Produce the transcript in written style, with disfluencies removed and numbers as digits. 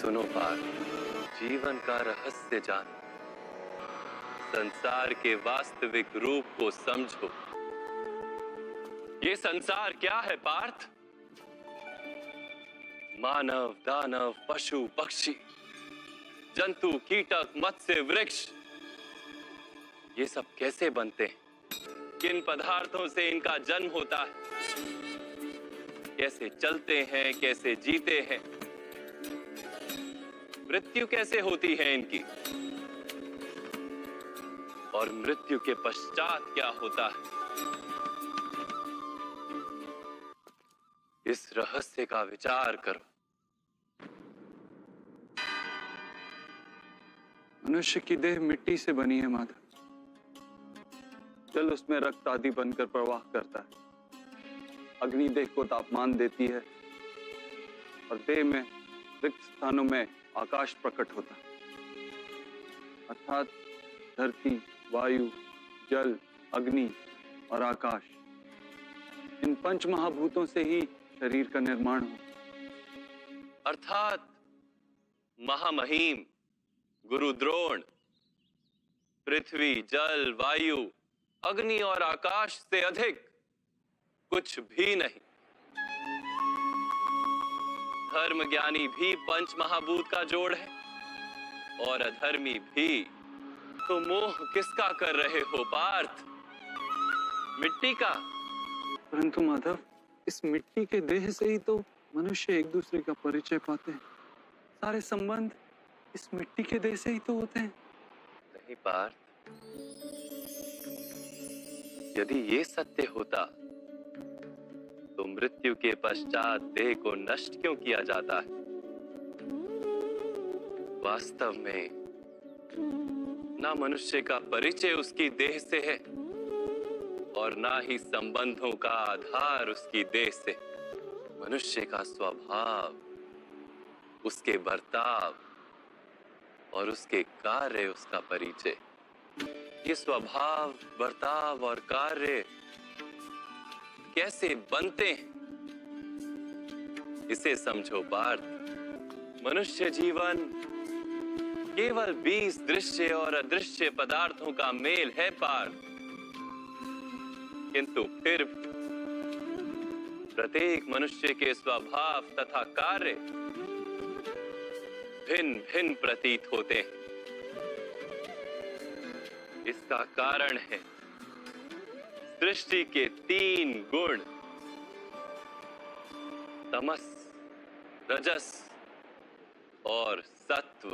सुनो पार्थ, जीवन का रहस्य जानो, संसार के वास्तविक रूप को समझो। ये संसार क्या है पार्थ? मानव, दानव, पशु, पक्षी, जंतु, कीटक, मत्स्य, वृक्ष, ये सब कैसे बनते हैं? किन पदार्थों से इनका जन्म होता है? कैसे चलते हैं, कैसे जीते हैं? मृत्यु कैसे होती है इनकी? और मृत्यु के पश्चात क्या होता है? इस रहस्य का विचार करो। मनुष्य की देह मिट्टी से बनी है माधव। जल उसमें रक्त आदि बनकर प्रवाह करता है। अग्नि देह को तापमान देती है और देह में रिक्त स्थानों में आकाश प्रकट होता है। अर्थात धरती, वायु, जल, अग्नि और आकाश, इन पंच महाभूतों से ही शरीर का निर्माण हो। अर्थात महामहिम गुरु द्रोण पृथ्वी, जल, वायु, अग्नि और आकाश से अधिक कुछ भी नहीं। धर्म ज्ञानी भी पंच महाभूत का जोड़ है और अधर्मी भी। तो मोह किसका कर रहे हो पार्थ? मिट्टी का? परंतु माधव, इस मिट्टी के देह से ही तो मनुष्य एक दूसरे का परिचय पाते हैं। सारे संबंध इस मिट्टी के देह से ही तो होते हैं। नहीं पार्थ, यदि ये सत्य होता तो मृत्यु के पश्चात देह को नष्ट क्यों किया जाता है? वास्तव में ना मनुष्य का परिचय उसकी देह से है और ना ही संबंधों का आधार उसकी देह से। मनुष्य का स्वभाव, उसके बर्ताव और उसके कार्य उसका परिचय। ये स्वभाव, बर्ताव और कार्य कैसे बनते हैं, इसे समझो पार्थ। मनुष्य जीवन केवल 20 दृश्य और अदृश्य पदार्थों का मेल है पार्थ, किंतु फिर प्रत्येक मनुष्य के स्वभाव तथा कार्य भिन्न भिन्न प्रतीत होते हैं। इसका कारण है सृष्टि के 3 गुण, तमस, रजस और सत्व।